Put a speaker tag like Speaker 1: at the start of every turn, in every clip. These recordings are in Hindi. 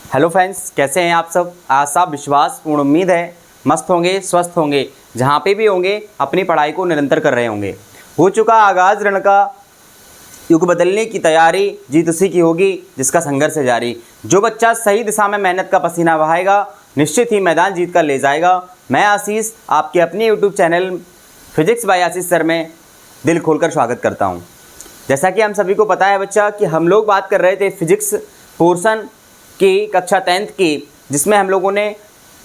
Speaker 1: हेलो फ्रेंड्स, कैसे हैं आप सब। आशा विश्वास पूर्ण उम्मीद है मस्त होंगे, स्वस्थ होंगे, जहाँ पे भी होंगे अपनी पढ़ाई को निरंतर कर रहे होंगे। हो चुका आगाज़ रण का, युग बदलने की तैयारी, जीत उसी की होगी जिसका संघर्ष है जारी। जो बच्चा सही दिशा में मेहनत का पसीना बहाएगा निश्चित ही मैदान जीत कर ले जाएगा। मैं आशीष आपके अपने यूट्यूब चैनल फिजिक्स बाय आशीष सर में दिल खोलकर स्वागत करता हूँ। जैसा कि हम सभी को पता है बच्चा कि हम लोग बात कर रहे थे फिजिक्स पोर्शन की कक्षा 10th की, जिसमें हम लोगों ने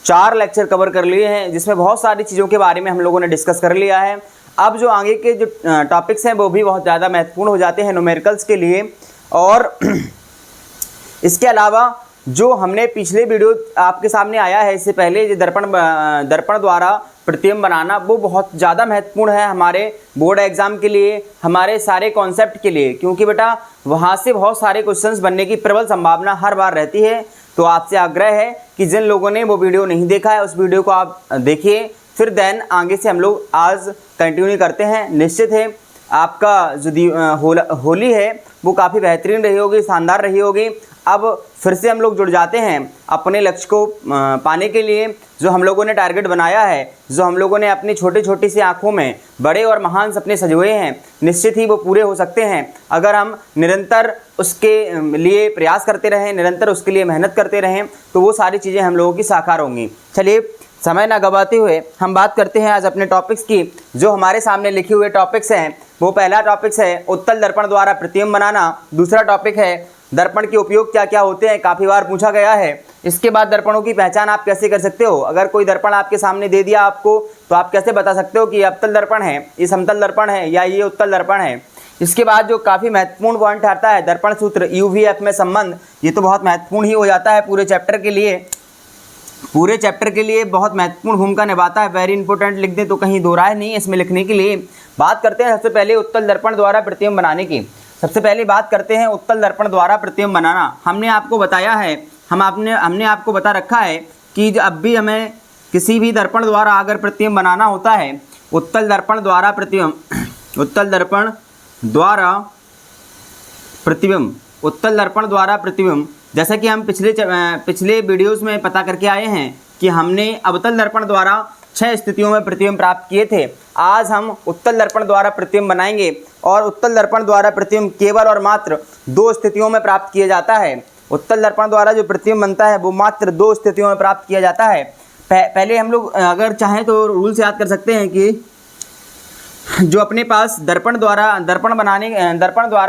Speaker 1: 4 लेक्चर कवर कर लिए हैं, जिसमें बहुत सारी चीज़ों के बारे में हम लोगों ने डिस्कस कर लिया है। अब जो आगे के जो टॉपिक्स हैं वो भी बहुत ज़्यादा महत्वपूर्ण हो जाते हैं न्यूमेरिकल्स के लिए। और इसके अलावा जो हमने पिछले वीडियो आपके सामने आया है इससे पहले, जो दर्पण द्वारा प्रतिबिंब बनाना, वो बहुत ज़्यादा महत्वपूर्ण है हमारे बोर्ड एग्जाम के लिए, हमारे सारे कॉन्सेप्ट के लिए, क्योंकि बेटा वहाँ से बहुत सारे क्वेश्चंस बनने की प्रबल संभावना हर बार रहती है। तो आपसे आग्रह है कि जिन लोगों ने वो वीडियो नहीं देखा है उस वीडियो को आप देखिए, फिर देन आगे से हम लोग आज कंटिन्यू करते हैं। निश्चित है आपका जो होली है वो काफ़ी बेहतरीन रही होगी, शानदार रही होगी। अब फिर से हम लोग जुड़ जाते हैं अपने लक्ष्य को पाने के लिए। जो हम लोगों ने टारगेट बनाया है, जो हम लोगों ने अपनी छोटी छोटी सी आँखों में बड़े और महान सपने सजोए हैं, निश्चित ही वो पूरे हो सकते हैं अगर हम निरंतर उसके लिए प्रयास करते रहें, निरंतर उसके लिए मेहनत करते रहें, तो वो सारी चीज़ें हम लोगों की साकार होंगी। चलिए समय ना गवाते हुए हम बात करते हैं आज अपने टॉपिक्स की। जो हमारे सामने लिखे हुए टॉपिक्स हैं वो पहला टॉपिक्स है उत्तल दर्पण द्वारा प्रतिबिंब बनाना। दूसरा टॉपिक है दर्पण के उपयोग क्या क्या होते हैं, काफ़ी बार पूछा गया है। इसके बाद दर्पणों की पहचान आप कैसे कर सकते हो। अगर कोई दर्पण आपके सामने दे दिया आपको, तो आप कैसे बता सकते हो कि ये अवतल दर्पण है, ये समतल दर्पण है या ये उत्तल दर्पण है। इसके बाद जो काफ़ी महत्वपूर्ण पॉइंट आता है दर्पण सूत्र UVF में संबंध, ये तो बहुत महत्वपूर्ण ही हो जाता है पूरे चैप्टर के लिए। पूरे चैप्टर के लिए बहुत महत्वपूर्ण भूमिका निभाता है। वेरी इंपॉर्टेंट लिख दें तो कहीं दो राय नहीं है इसमें लिखने के लिए। बात करते हैं सबसे पहले उत्तल दर्पण द्वारा प्रतिबिंब बनाने की। सबसे पहले बात करते हैं उत्तल दर्पण द्वारा प्रतिबिंब बनाना। हमने आपको बताया है, हमने आपको बता रखा है कि जब भी हमें किसी भी दर्पण द्वारा अगर प्रतिबिंब बनाना होता है, उत्तल दर्पण द्वारा प्रतिबिंब, उत्तल दर्पण द्वारा प्रतिबिंब, उत्तल दर्पण द्वारा प्रतिबिंब, जैसा कि हम पिछले वीडियोस में पता करके आए हैं कि हमने अवतल दर्पण द्वारा 6 स्थितियों में प्रतिबिंब प्राप्त किए थे। आज हम उत्तल दर्पण द्वारा प्रतिबिंब बनाएंगे और उत्तल दर्पण द्वारा प्रतिबिंब केवल और मात्र 2 स्थितियों में प्राप्त किया जाता है। उत्तल दर्पण द्वारा जो प्रतिबिंब बनता है वो मात्र 2 स्थितियों में प्राप्त किया जाता है। पहले हम लोग अगर चाहें तो रूल से याद कर सकते हैं कि जो अपने पास दर्पण द्वारा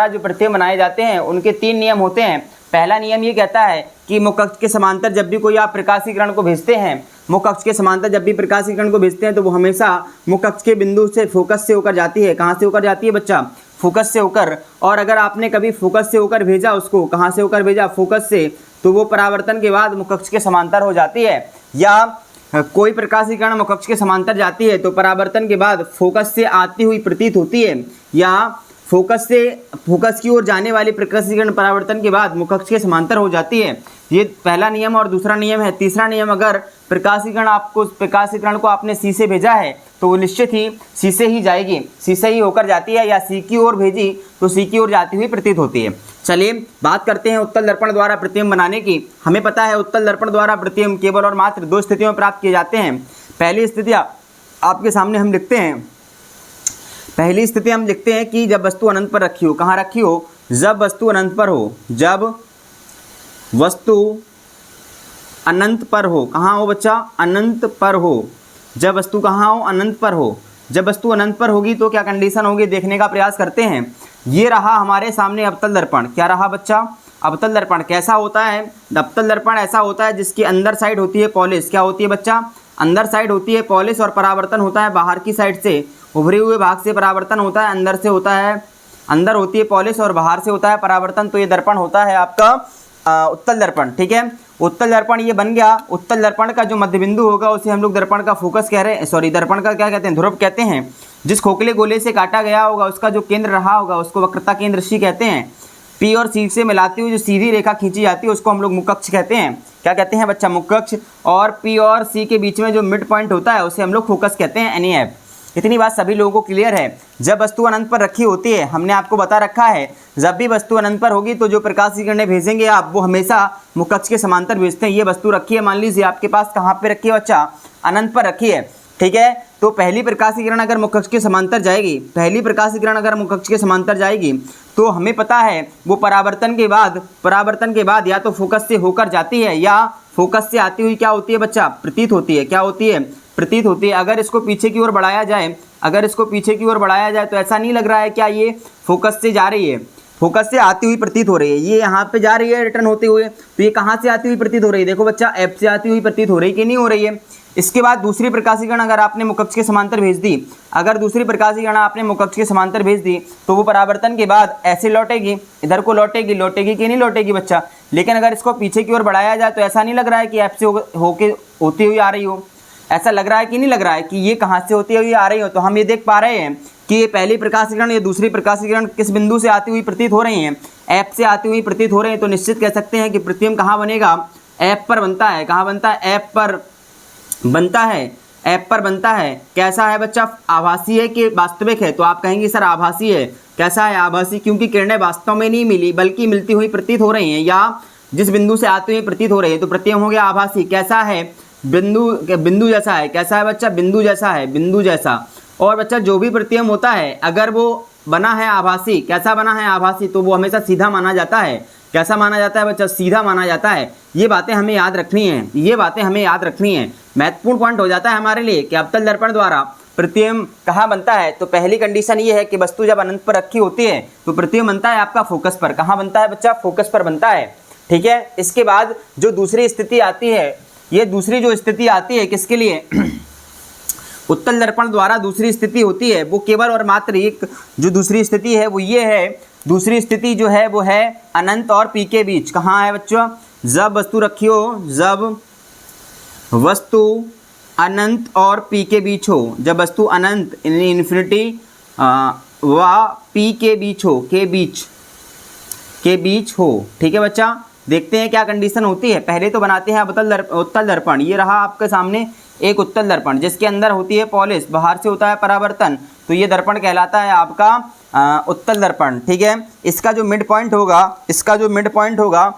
Speaker 1: जो प्रतिबिंब बनाए जाते हैं उनके 3 नियम होते हैं। पहला नियम ये कहता है कि मुख्य अक्ष के समांतर जब भी कोई आप प्रकाशीकरण को भेजते हैं, मुख्य अक्ष के समांतर जब भी प्रकाशीकरण को भेजते हैं तो वो हमेशा मुख्य अक्ष के बिंदु से फोकस से होकर जाती है। कहाँ से होकर जाती है बच्चा? फोकस से होकर। और अगर आपने कभी फोकस से होकर भेजा उसको, कहाँ से होकर भेजा? फोकस से, तो वो परावर्तन के बाद मुख्य अक्ष के समांतर हो जाती है। या कोई प्रकाशीकरण मुख्य अक्ष के समांतर जाती है तो परावर्तन के बाद फोकस से आती हुई प्रतीत होती है, या फोकस की ओर जाने वाली प्रकाशीकरण परावर्तन के बाद मुख्य अक्ष के समांतर हो जाती है। ये पहला नियम और दूसरा नियम है। तीसरा नियम, अगर प्रकाशीकरण को आपने सी से भेजा है तो वो निश्चित ही सी से ही जाएगी, सी से ही होकर जाती है, या सी की ओर भेजी तो सी की ओर जाती हुई प्रतीत होती है। चलिए बात करते हैं उत्तल दर्पण द्वारा प्रतिबिंब बनाने की। हमें पता है उत्तल दर्पण द्वारा प्रतिबिंब केवल और मात्र 2 स्थितियों में प्राप्त किए जाते हैं। पहली स्थिति आपके सामने हम लिखते हैं। पहली स्थिति हम लिखते हैं कि जब वस्तु अनंत पर रखी हो। कहाँ रखी हो? जब वस्तु अनंत पर हो। जब वस्तु अनंत पर हो। कहाँ हो बच्चा? अनंत पर हो। जब वस्तु कहाँ हो? अनंत पर हो। जब वस्तु अनंत पर होगी तो क्या कंडीशन होगी देखने का प्रयास करते हैं। ये रहा हमारे सामने अवतल दर्पण। क्या रहा बच्चा? अवतल दर्पण कैसा होता है? अवतल दर्पण ऐसा होता है जिसकी अंदर साइड होती है पॉलिश। क्या होती है बच्चा? अंदर साइड होती है पॉलिश, और परावर्तन होता है बाहर की साइड से, उभरे हुए भाग से परावर्तन होता है, अंदर से होता है, अंदर होती है पॉलिश और बाहर से होता है परावर्तन। तो ये दर्पण होता है आपका उत्तल दर्पण। ठीक है, उत्तल दर्पण ये बन गया। उत्तल दर्पण का जो मध्य बिंदु होगा उसे हम लोग दर्पण का फोकस कह रहे हैं, सॉरी दर्पण का क्या कहते हैं? ध्रुव कहते हैं। जिस खोखले गोले से काटा गया होगा उसका जो केंद्र रहा होगा उसको वक्रता केंद्र C कहते हैं। P और C से मिलाती हुई जो सीधी रेखा खींची जाती है उसको हम लोग मुख्य अक्ष कहते हैं। क्या कहते हैं बच्चा? मुख्य अक्ष। और P और C के बीच में जो मिड पॉइंट होता है उसे हम लोग फोकस कहते हैं, NEF। इतनी बात सभी लोगों को क्लियर है। जब वस्तु अनंत पर रखी होती है, हमने आपको बता रखा है जब भी वस्तु अनंत पर होगी तो जो प्रकाश की किरणें भेजेंगे आप, वो हमेशा मुकक्ष के समांतर भेजते हैं। ये वस्तु रखी है, मान लीजिए आपके पास कहाँ पे रखी है बच्चा, अनंत पर रखी है, ठीक है। तो पहली प्रकाश की किरण अगर मुकक्ष के समांतर जाएगी, पहली प्रकाश की किरण अगर मुकक्ष के समांतर जाएगी तो हमें पता है वो परावर्तन के बाद या तो फोकस से होकर जाती है या फोकस से आती हुई क्या होती है बच्चा, प्रतीत होती है। क्या होती है? प्रतीत होती है। अगर इसको पीछे की ओर बढ़ाया जाए, तो ऐसा नहीं लग रहा है क्या ये फोकस से जा रही है, फोकस से आती हुई प्रतीत हो रही है। ये यहाँ पे जा रही है रिटर्न होते हुए, तो ये कहाँ से आती हुई प्रतीत हो रही है? देखो बच्चा, एफ से आती हुई प्रतीत हो रही है कि नहीं हो रही है। इसके बाद दूसरी प्रकाश की किरण अगर आपने मुकक्ष के समांतर भेज दी, तो वो परावर्तन के बाद ऐसे लौटेगी, इधर को लौटेगी कि नहीं लौटेगी बच्चा। लेकिन अगर इसको पीछे की ओर बढ़ाया जाए तो ऐसा नहीं लग रहा है कि एफ से होती हुई आ रही हो, ऐसा लग रहा है कि नहीं लग रहा है कि ये कहाँ से होती हुई आ रही हो। तो हम ये देख पा रहे हैं कि ये पहली प्रकाश किरण या दूसरी प्रकाश किरण किस बिंदु से आती हुई प्रतीत हो रही हैं, एफ से आती हुई प्रतीत हो रहे हैं। तो निश्चित कह सकते हैं कि प्रतिबिंब कहाँ बनेगा, एफ पर बनता है। कहाँ बनता है? एफ पर बनता है। कैसा है बच्चा? आभासी है कि वास्तविक है? तो आप कहेंगे सर आभासी है। कैसा है? आभासी, क्योंकि किरणें वास्तव में नहीं मिली बल्कि मिलती हुई प्रतीत हो रही हैं या जिस बिंदु से आती हुई प्रतीत हो रही है। तो प्रतिबिंब हो गया आभासी। कैसा है? बिंदु जैसा है। कैसा है बच्चा? बिंदु जैसा। और बच्चा जो भी प्रतिबिंब होता है अगर वो बना है आभासी, कैसा बना है? आभासी, तो वो हमेशा सीधा माना जाता है। कैसा माना जाता है बच्चा? सीधा माना जाता है। ये बातें हमें याद रखनी है। महत्वपूर्ण पॉइंट हो जाता है हमारे लिए कि अवतल दर्पण द्वारा प्रतिबिंब कहाँ बनता है। तो पहली कंडीशन ये है कि वस्तु जब अनंत पर रखी होती है तो प्रतिबिंब बनता है आपका फोकस पर। कहाँ बनता है बच्चा? फोकस पर बनता है, ठीक है। इसके बाद जो दूसरी स्थिति आती है, ये दूसरी जो स्थिति आती है किसके लिए? उत्तल दर्पण द्वारा दूसरी स्थिति होती है, वो केवल और मात्र एक जो दूसरी स्थिति है वो ये है, दूसरी स्थिति जो है वो है अनंत और पी के बीच। कहाँ है बच्चों? जब वस्तु रखी हो, जब वस्तु अनंत और पी के बीच हो, जब वस्तु अनंत इन्फिनिटी व पी के बीच हो, के बीच हो, ठीक है बच्चा। देखते हैं क्या कंडीशन होती है। पहले तो बनाते हैं उत्तल दर्पण। ये रहा आपके सामने एक उत्तल दर्पण जिसके अंदर होती है पॉलिश, बाहर से होता है परावर्तन। तो ये दर्पण कहलाता है आपका उत्तल दर्पण, ठीक है। इसका जो मिड पॉइंट होगा,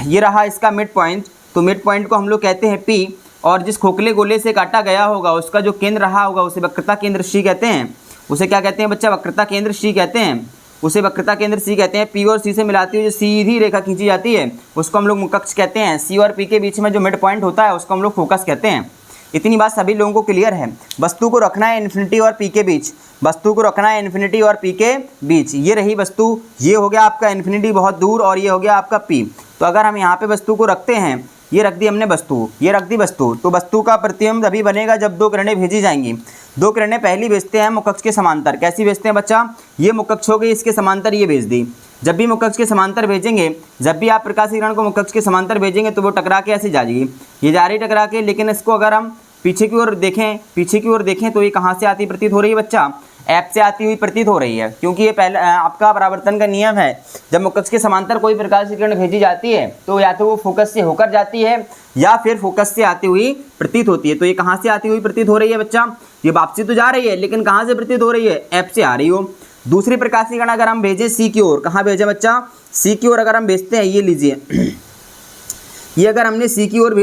Speaker 1: ये रहा इसका मिड पॉइंट। तो मिड पॉइंट को हम लोग कहते हैं P, और जिस खोखले गोले से काटा गया होगा उसका जो केंद्र रहा होगा उसे वक्रता केंद्र C कहते हैं। उसे क्या कहते हैं बच्चा? वक्रता केंद्र C कहते हैं। उसे वक्रता केंद्र C कहते हैं। P और C से मिलाती हुई जो सीधी रेखा खींची जाती है उसको हम लोग मुकक्ष कहते हैं। C और P के बीच में जो मिड पॉइंट होता है उसको हम लोग फोकस कहते हैं। इतनी बात सभी लोगों को क्लियर है। वस्तु को रखना है इन्फिनिटी और P के बीच, ये रही वस्तु। ये हो गया आपका इन्फिनिटी बहुत दूर और ये हो गया आपका P। तो अगर हम यहाँ पे वस्तु को रखते हैं, ये रख दी हमने वस्तु, ये रख दी वस्तु, तो वस्तु का प्रतिबिंब तभी बनेगा जब दो किरणें भेजी जाएंगी। दो किरणें पहली भेजते हैं मुकक्ष के समांतर। कैसी भेजते हैं बच्चा? ये मुकक्ष हो गई, इसके समांतर ये भेज दी। जब भी मुकक्ष के समांतर भेजेंगे, जब भी आप प्रकाश किरण को मुकक्ष के समांतर भेजेंगे तो वो टकरा के ऐसे जाएगी, ये जा रही टकरा के। लेकिन इसको अगर हम पीछे की ओर देखें तो ये कहाँ से आती प्रतीत हो रही है बच्चा? एफ से आती हुई प्रतीत हो रही है, क्योंकि ये पहले आपका परावर्तन का नियम है। जब मुकक्ष के समांतर कोई प्रकाश की किरण भेजी जाती है तो या तो वो फोकस से होकर जाती है या फिर फोकस से आती हुई प्रतीत होती है। तो ये कहाँ से आती हुई प्रतीत हो रही है बच्चा? ये वापसी तो जा रही है लेकिन कहाँ से प्रतीत हो रही है? एफ से आ रही हो। दूसरी प्रकाश की किरण अगर हम भेजें सी की ओर, कहाँ भेजें बच्चा? सी की ओर अगर हम भेजते हैं, ये लीजिए, ये अगर हमने सी की ओर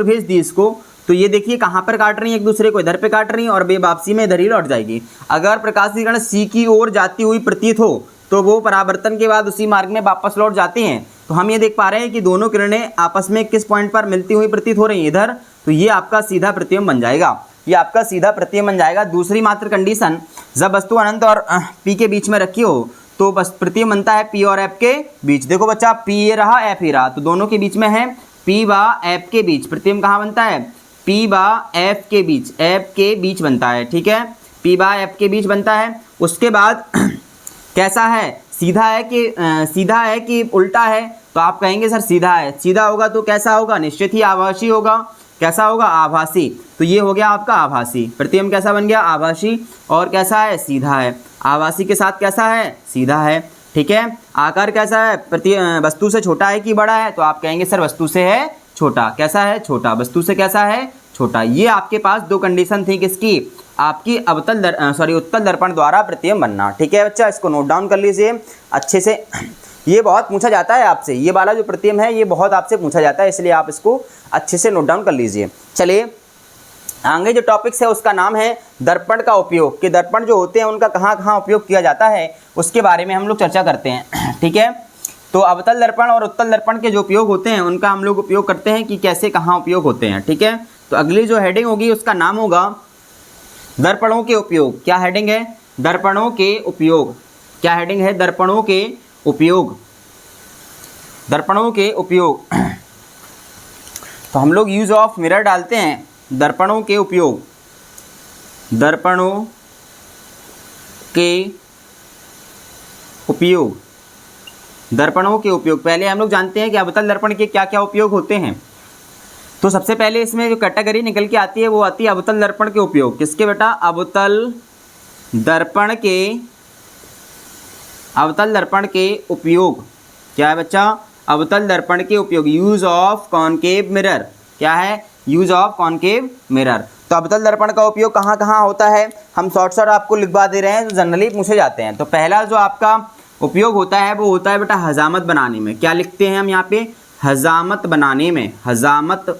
Speaker 1: भेज दी इसको, तो ये देखिए कहाँ पर काट रही है एक दूसरे को, इधर पे काट रही है और वापसी में इधर ही लौट जाएगी। अगर प्रकाश की किरण सी की ओर जाती हुई प्रतीत हो तो वो परावर्तन के बाद उसी मार्ग में वापस लौट जाती हैं। तो हम ये देख पा रहे हैं कि दोनों किरणें आपस में किस पॉइंट पर मिलती हुई प्रतीत हो रही हैं? इधर। तो ये आपका सीधा प्रतिबिंब बन जाएगा। दूसरी मात्र कंडीशन, जब वस्तु अनंत और पी के बीच में रखी हो तो बस प्रतिबिंब बनता है पी और एफ के बीच। देखो बच्चा, पी ये रहा, एफ ये रहा, तो दोनों के बीच में है पी व एफ के बीच। प्रतिबिंब कहाँ बनता है? पी व एफ के बीच बनता है, ठीक है। पी व एफ के बीच बनता है। उसके बाद कैसा है? सीधा है कि उल्टा है? तो आप कहेंगे सर सीधा है। सीधा होगा तो कैसा होगा? निश्चित ही आभासी होगा। कैसा होगा? आभासी। तो ये हो गया आपका आभासी। प्रतिबिंब कैसा बन गया? आभासी। और कैसा है? सीधा है। आभासी के साथ कैसा है? सीधा है, ठीक है। आकार कैसा है? वस्तु से छोटा है कि बड़ा है? तो आप कहेंगे सर वस्तु से है छोटा। कैसा है? छोटा। वस्तु से कैसा है? छोटा। ये आपके पास दो कंडीशन थी किसकी, आपकी उत्तल दर्पण द्वारा प्रतिबिंब बनना। ठीक है बच्चा, इसको नोट डाउन कर लीजिए अच्छे से। ये बहुत पूछा जाता है आपसे, ये वाला जो प्रतिबिंब है ये बहुत आपसे पूछा जाता है, इसलिए आप इसको अच्छे से नोट डाउन कर लीजिए। चलिए आगे जो टॉपिक्स है उसका नाम है दर्पण का उपयोग, कि दर्पण जो होते हैं उनका कहाँ कहाँ उपयोग किया जाता है उसके बारे में हम लोग चर्चा करते हैं। ठीक है, तो अवतल दर्पण और उत्तल दर्पण के जो उपयोग होते हैं उनका हम लोग उपयोग करते हैं कि कैसे कहाँ उपयोग होते हैं। ठीक है, तो अगली जो हेडिंग होगी उसका नाम होगा दर्पणों के उपयोग। क्या हेडिंग है, दर्पणों के उपयोग। क्या हेडिंग है, दर्पणों के उपयोग। दर्पणों के उपयोग तो हम लोग यूज ऑफ मिरर डालते हैं, दर्पणों के उपयोग। दर्पणों के उपयोग, दर्पणों के उपयोग। पहले हम लोग जानते हैं कि अवतल दर्पण के क्या क्या उपयोग होते हैं। तो सबसे पहले इसमें जो कैटेगरी निकल के आती है वो आती है अवतल दर्पण के उपयोग। किसके बेटा, अवतल दर्पण के, अवतल दर्पण के उपयोग। क्या है बच्चा, अवतल दर्पण के उपयोग, यूज ऑफ कॉनकेव मिरर। क्या है, यूज ऑफ कॉनकेव मिरर। तो अवतल दर्पण का उपयोग कहाँ कहाँ होता है, हम शॉर्ट आपको लिखवा दे रहे हैं, जो जनरली पूछे जाते हैं। तो पहला जो आपका उपयोग होता है वो होता है बेटा हजामत बनाने में। क्या लिखते हैं हम यहाँ पे, हजामत बनाने में, हजामत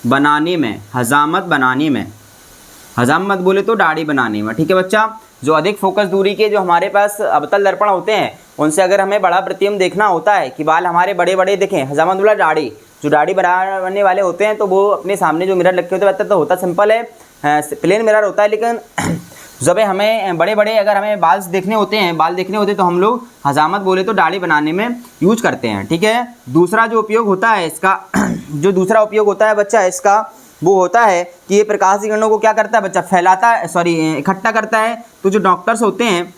Speaker 1: बनाने में, हजामत बनाने में, हजामत बोले तो दाढ़ी बनाने में। ठीक है बच्चा, जो अधिक फोकस दूरी के जो हमारे पास अवतल दर्पण होते हैं उनसे अगर हमें बड़ा प्रतिबिंब देखना होता है कि बाल हमारे बड़े बड़े दिखें, हजामत बोला दाढ़ी, जो दाढ़ी बनाने वाले होते हैं तो वो अपने सामने जो मिरर रखे होते हैं तो होता सिंपल है, प्लेन मिरर होता है। लेकिन जब हमें बड़े बड़े अगर हमें बाल देखने होते हैं तो हम लोग हजामत बोले तो दाढ़ी बनाने में यूज करते हैं। ठीक है, दूसरा जो उपयोग होता है इसका जो दूसरा उपयोग होता है बच्चा इसका वो होता है कि ये प्रकाश किरणों को क्या करता है बच्चा, फैलाता है, सॉरी इकट्ठा करता है। तो जो डॉक्टर्स होते हैं,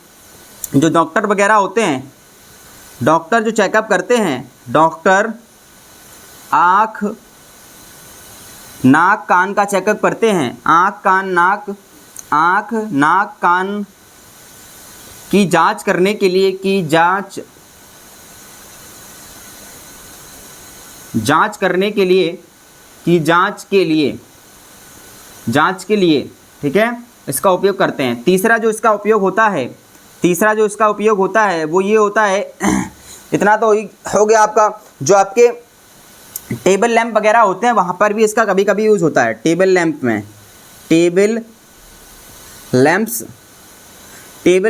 Speaker 1: जो डॉक्टर वगैरह होते हैं, डॉक्टर जो चेकअप करते हैं, डॉक्टर आँख नाक कान का चेकअप करते हैं, आँख कान नाक, आँख नाक कान की जांच करने के लिए, की जांच करने के लिए, की जांच के लिए, ठीक है, इसका उपयोग करते हैं। तीसरा जो इसका उपयोग होता है वो ये होता है इतना तो हो गया आपका, जो आपके टेबल लैंप वगैरह होते हैं वहाँ पर भी इसका कभी कभी यूज़ होता है। टेबल लैंप में, टेबल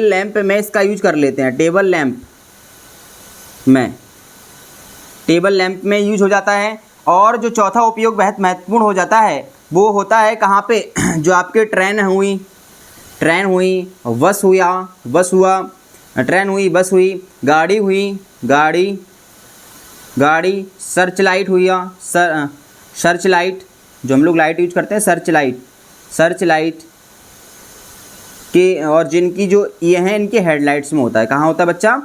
Speaker 1: लैंप में इसका यूज कर लेते हैं। टेबल लैंप में यूज हो जाता है। और जो चौथा उपयोग बहुत महत्वपूर्ण हो जाता है वो होता है कहाँ पे, जो आपके ट्रेन हुई, बस हुआ, ट्रेन हुई, बस हुई, गाड़ी हुई, गाड़ी, सर्च लाइट हुई, सर्च लाइट, जो हम लोग लाइट यूज करते हैं, सर्च लाइट के, और जिनकी जो ये हैं इनके हेडलाइट्स में होता है। कहाँ होता है बच्चा,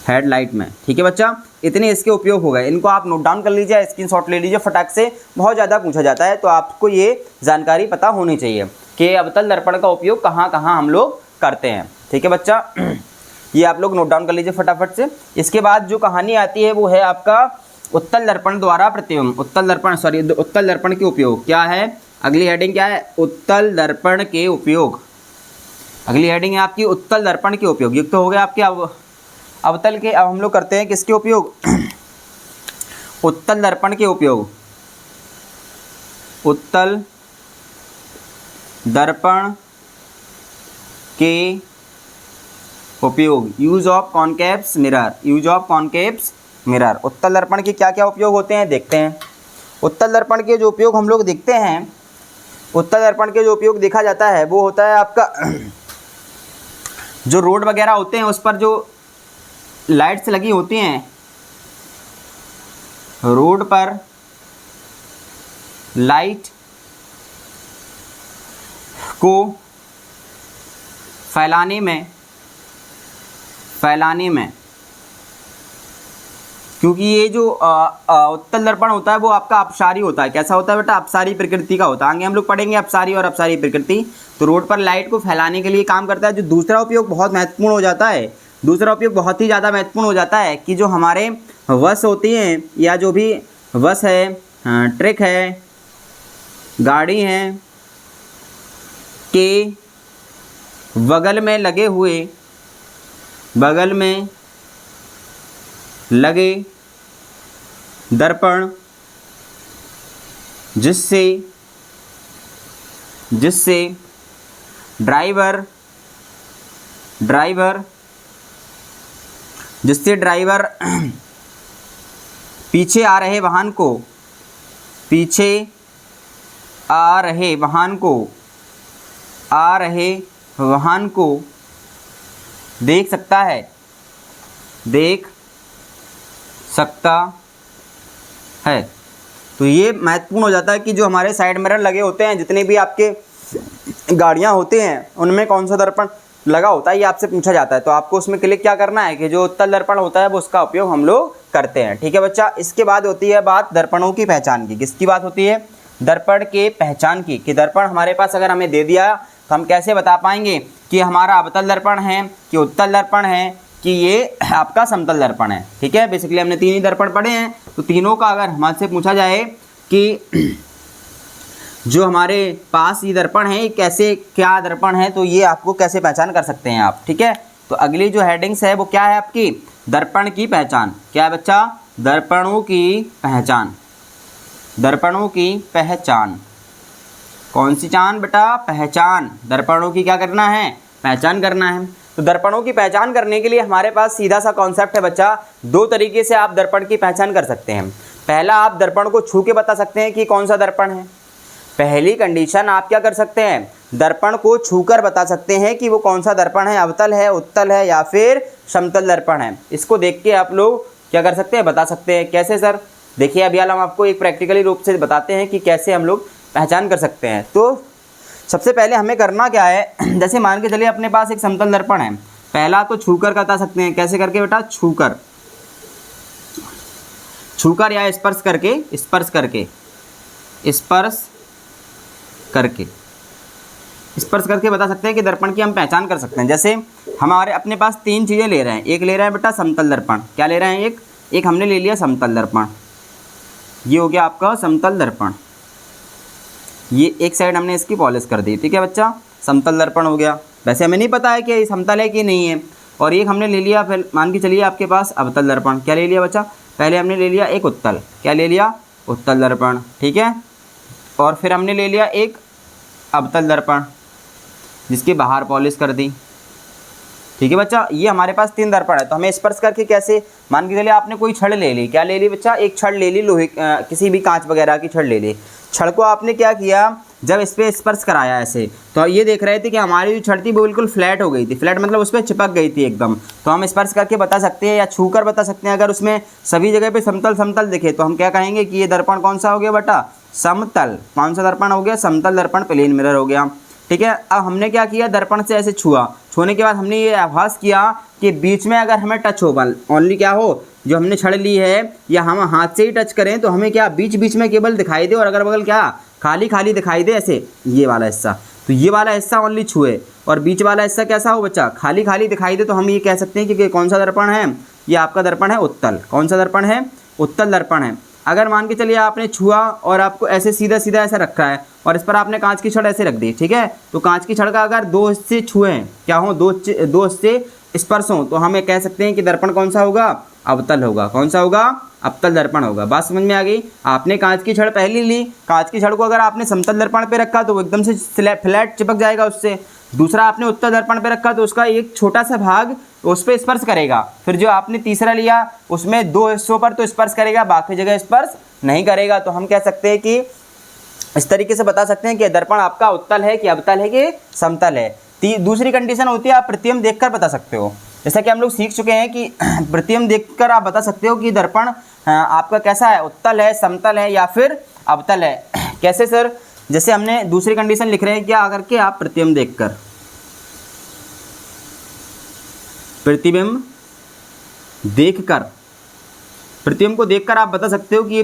Speaker 1: हेडलाइट में। ठीक है बच्चा, इतने इसके उपयोग हो गए, इनको आप नोट डाउन कर लीजिए, स्क्रीनशॉट ले लीजिए फटाक से, बहुत ज़्यादा पूछा जाता है तो आपको ये जानकारी पता होनी चाहिए कि अवतल दर्पण का उपयोग कहाँ कहाँ हम लोग करते हैं। ठीक है बच्चा, ये आप लोग नोट डाउन कर लीजिए फटाफट से। इसके बाद जो कहानी आती है वो है आपका उत्तल दर्पण द्वारा प्रतिबिंब, उत्तल दर्पण के उपयोग। क्या है, अगली हेडिंग क्या है, उत्तल दर्पण के उपयोग। अगली हेडिंग है आपकी उत्तल दर्पण के उपयोग। युक्त तो हो गया आपके अवतल के। अब हम लोग करते हैं किसके उपयोग, उत्तल दर्पण के उपयोग। उत्तल दर्पण के उपयोग, यूज ऑफ कॉनकेव्स मिरर। उत्तल दर्पण के क्या क्या उपयोग होते हैं देखते हैं। उत्तल दर्पण के जो उपयोग हम लोग देखते हैं, उत्तल दर्पण के जो उपयोग देखा जाता है वो होता है आपका जो रोड वगैरह होते हैं उस पर जो लाइट्स लगी होती हैं, रोड पर लाइट को फैलाने में, क्योंकि ये जो उत्तल दर्पण होता है वो आपका अपसारी होता है। कैसा होता है बेटा, अपसारी प्रकृति का होता है। आगे हम लोग पढ़ेंगे अपसारी और अपसारी प्रकृति। तो रोड पर लाइट को फैलाने के लिए काम करता है। जो दूसरा उपयोग बहुत महत्वपूर्ण हो जाता है, दूसरा उपयोग बहुत ही ज़्यादा महत्वपूर्ण हो जाता है कि जो हमारे बस होती हैं या जो भी बस है, ट्रक है, गाड़ी है के बगल में लगे दर्पण जिससे ड्राइवर पीछे आ रहे वाहन को देख सकता है। तो ये महत्वपूर्ण हो जाता है कि जो हमारे साइड मिरर लगे होते हैं, जितने भी आपके गाड़ियाँ होते हैं, उनमें कौन सा दर्पण लगा होता है, ये आपसे पूछा जाता है। तो आपको उसमें क्लिक क्या करना है कि जो उत्तल दर्पण होता है वो उसका उपयोग हम लोग करते हैं। ठीक है बच्चा। इसके बाद होती है बात दर्पणों की पहचान की। किसकी बात होती है? दर्पण के पहचान की। कि दर्पण हमारे पास अगर हमें दे दिया तो हम कैसे बता पाएंगे कि हमारा अवतल दर्पण है, कि उत्तल दर्पण है, कि ये आपका समतल दर्पण है। ठीक है। बेसिकली हमने तीन ही दर्पण पढ़े हैं, तो तीनों का अगर हमसे पूछा जाए कि जो हमारे पास ये दर्पण है कैसे, क्या दर्पण है, तो ये आपको कैसे पहचान कर सकते हैं आप। ठीक है। तो अगली जो हेडिंग्स है वो क्या है आपकी? दर्पण की पहचान। क्या है बच्चा? दर्पणों की पहचान। दर्पणों की पहचान। कौन सी चान बेटा? पहचान। दर्पणों की क्या करना है? पहचान करना है। तो दर्पणों की पहचान करने के लिए हमारे पास सीधा सा कॉन्सेप्ट है बच्चा। दो तरीके से आप दर्पण की पहचान कर सकते हैं। पहला, आप दर्पण को छू के बता सकते हैं कि कौन सा दर्पण है। पहली कंडीशन, आप क्या कर सकते हैं? दर्पण को छूकर बता सकते हैं कि वो कौन सा दर्पण है, अवतल है, उत्तल है या फिर समतल दर्पण है। इसको देख के आप लोग क्या कर सकते हैं? बता सकते हैं। कैसे सर? देखिए अभी हम आपको एक प्रैक्टिकली रूप से बताते हैं कि कैसे हम लोग पहचान कर सकते हैं। तो सबसे पहले हमें करना क्या है, जैसे मान के चलिए अपने पास एक समतल दर्पण है। पहला तो छूकर बता सकते हैं। कैसे करके बेटा? छूकर या स्पर्श करके बता सकते हैं कि दर्पण की हम पहचान कर सकते हैं। जैसे हमारे अपने पास तीन चीज़ें ले रहे हैं। एक ले रहे हैं बेटा समतल दर्पण। क्या ले रहे हैं? एक हमने ले लिया समतल दर्पण। ये हो गया आपका समतल दर्पण। ये एक साइड हमने इसकी पॉलिश कर दी। ठीक है बच्चा, समतल दर्पण हो गया। वैसे हमें नहीं पता है कि ये समतल है कि नहीं है। और एक हमने ले लिया, फिर मान के चलिए आपके पास अवतल दर्पण। क्या ले लिया बच्चा? पहले हमने ले लिया एक उत्तल। क्या ले लिया? उत्तल दर्पण। ठीक है। और फिर हमने ले लिया एक अवतल दर्पण जिसकी बाहर पॉलिश कर दी। ठीक है बच्चा। ये हमारे पास तीन दर्पण है। तो हमें स्पर्श करके कैसे, मान के चलिए आपने कोई छड़ ले ली। क्या ले ली बच्चा? एक छड़ ले ली, लोहे किसी भी कांच वगैरह की छड़ ले ली। छड़ को आपने क्या किया, जब इस पर स्पर्श कराया ऐसे, तो ये देख रहे थे कि हमारी जो छड़ थी वो बिल्कुल फ्लैट हो गई थी। फ्लैट मतलब उस पर चिपक गई थी एकदम। तो हम स्पर्श करके बता सकते हैं या छू कर बता सकते हैं। अगर उसमें सभी जगह पे समतल दिखे तो हम क्या कहेंगे कि ये दर्पण कौन सा हो गया बेटा? समतल। कौन सा दर्पण हो गया? समतल दर्पण, प्लेन मिरर हो गया। ठीक है। अब हमने क्या किया, दर्पण से ऐसे छूने के बाद हमने ये आभास किया कि बीच में अगर हमें टच हो, ओनली क्या हो, जो हमने छड़ ली है या हम हाथ से ही टच करें तो हमें क्या बीच बीच में केवल दिखाई दे और अगल बगल क्या खाली दिखाई दे ऐसे, ये वाला हिस्सा। तो ये वाला हिस्सा ओनली छुए और बीच वाला हिस्सा कैसा हो बच्चा? खाली दिखाई दे। तो हम ये कह सकते हैं कि कौन सा दर्पण है? ये आपका दर्पण है उत्तल। कौन सा दर्पण है? उत्तल दर्पण है। अगर मान के चलिए आपने छुआ और आपको ऐसे सीधा ऐसा रखा है और इस पर आपने कांच की छड़ ऐसे रख दी। ठीक है। तो कांच की छड़ का अगर दो हिस्से छुए क्या हो, दो हिस्से स्पर्श हों, तो हम ये कह सकते हैं कि दर्पण कौन सा होगा? अवतल होगा। कौन सा होगा? अवतल दर्पण होगा। बात समझ में आ गई? आपने कांच की छड़ पहले ली, कांच की छड़ को अगर आपने समतल दर्पण पे रखा तो वो एकदम से फ्लैट चिपक जाएगा उससे। दूसरा आपने उत्तल दर्पण पे रखा तो उसका एक छोटा सा भाग उस पर स्पर्श करेगा। फिर जो आपने तीसरा लिया उसमें दो हिस्सों पर तो स्पर्श करेगा, बाकी जगह स्पर्श नहीं करेगा। तो हम कह सकते हैं कि इस तरीके से बता सकते हैं कि दर्पण आपका उत्तल है कि अवतल है कि समतल है। दूसरी कंडीशन होती है आप प्रतिबिंब देखकर बता सकते हो। जैसा कि हम लोग सीख चुके हैं कि प्रतिबिंब देखकर आप बता सकते हो कि दर्पण आपका कैसा है, उत्तल है, समतल है या फिर अवतल है। कैसे सर? जैसे हमने दूसरी कंडीशन लिख रहे हैं क्या करके, आप प्रतिबिंब देखकर, प्रतिबिंब को देखकर आप बता सकते हो कि ये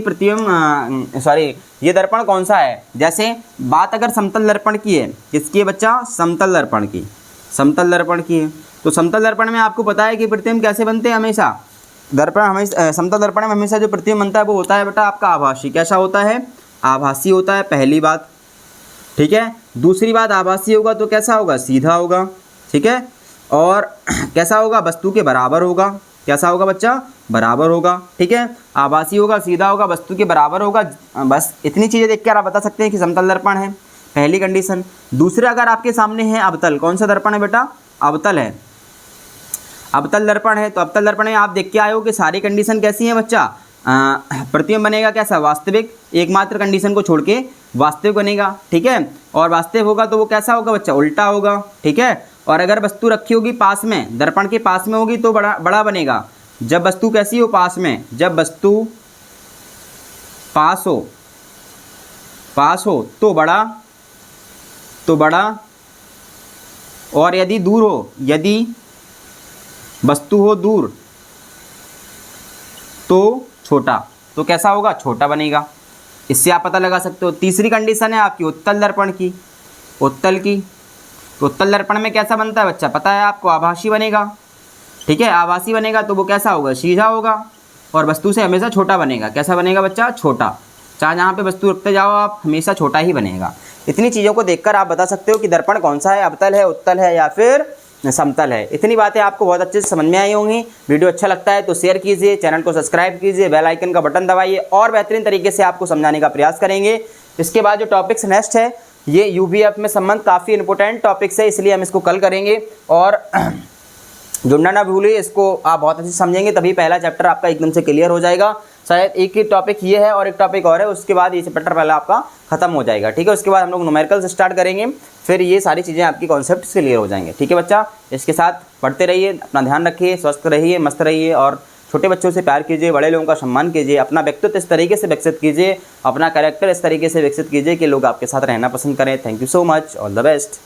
Speaker 1: ये दर्पण कौन सा है। जैसे बात अगर समतल दर्पण की है, किसकी है बच्चा? समतल दर्पण की। समतल दर्पण की है तो समतल दर्पण में आपको पता है कि प्रतिबिंब कैसे बनते हैं हमेशा, दर्पण हमेशा समतल दर्पण में हमेशा जो प्रतिबिंब बनता है वो होता है बेटा आपका आभासी। कैसा होता है? आभासी होता है, पहली बात। ठीक है, दूसरी बात, आभासी होगा तो कैसा होगा? सीधा होगा। ठीक है, और कैसा होगा? वस्तु के बराबर होगा। कैसा होगा बच्चा? बराबर होगा। ठीक है, आभासी होगा, सीधा होगा, वस्तु के बराबर होगा। बस इतनी चीज़ें देख कर आप बता सकते हैं कि समतल दर्पण है, पहली कंडीशन। दूसरा, अगर आपके सामने है अवतल, कौन सा दर्पण है बेटा? अवतल है, अवतल दर्पण है। तो अवतल दर्पण में आप देख के आए हो कि सारी कंडीशन कैसी है बच्चा? प्रतिबिंब बनेगा कैसा? वास्तविक, एकमात्र कंडीशन को छोड़ के वास्तविक बनेगा। ठीक है, और वास्तविक होगा तो वो कैसा होगा बच्चा? उल्टा होगा। ठीक है, और अगर वस्तु रखी होगी पास में, दर्पण के पास में होगी तो बड़ा बनेगा। जब वस्तु कैसी हो? पास में। जब वस्तु पास हो तो बड़ा, और यदि दूर हो, यदि वस्तु हो दूर तो छोटा, तो कैसा होगा? छोटा बनेगा। इससे आप पता लगा सकते हो। तीसरी कंडीशन है आपकी उत्तल दर्पण की, उत्तल की। तो उत्तल दर्पण में कैसा बनता है बच्चा? पता है आपको? आभासी बनेगा। ठीक है, आभासी बनेगा तो वो कैसा होगा? सीधा होगा, और वस्तु से हमेशा छोटा बनेगा। कैसा बनेगा बच्चा? छोटा। चाहे जहाँ पे वस्तु रखते जाओ आप, हमेशा छोटा ही बनेगा। इतनी चीज़ों को देखकर आप बता सकते हो कि दर्पण कौन सा है, अवतल है, उत्तल है या फिर समतल है। इतनी बातें आपको बहुत अच्छे से समझ में आई होंगी। वीडियो अच्छा लगता है तो शेयर कीजिए, चैनल को सब्सक्राइब कीजिए, बेल आइकन का बटन दबाइए, और बेहतरीन तरीके से आपको समझाने का प्रयास करेंगे। इसके बाद जो टॉपिक्स नेक्स्ट है, ये यूबीएफ में संबंध काफ़ी इंपॉर्टेंट टॉपिक्स है, इसलिए हम इसको कल करेंगे। और जुड़ना ना भूलिए, इसको आप बहुत अच्छे से समझेंगे तभी पहला चैप्टर आपका एकदम से क्लियर हो जाएगा। शायद एक ही टॉपिक ये है और एक टॉपिक और है, उसके बाद ये चैप्टर पहला आपका खत्म हो जाएगा। ठीक है, उसके बाद हम लोग न्यूमेरिकल से स्टार्ट करेंगे, फिर ये सारी चीज़ें आपकी कॉन्सेप्ट क्लियर हो जाएंगे। ठीक है बच्चा, इसके साथ पढ़ते रहिए, अपना ध्यान रखिए, स्वस्थ रहिए, मस्त रहिए, और छोटे बच्चों से प्यार कीजिए, बड़े लोगों का सम्मान कीजिए, अपना व्यक्तित्व इस तरीके से विकसित कीजिए, अपना कैरेक्टर इस तरीके से विकसित कीजिए कि लोग आपके साथ रहना पसंद करें। Thank you so much, all the best.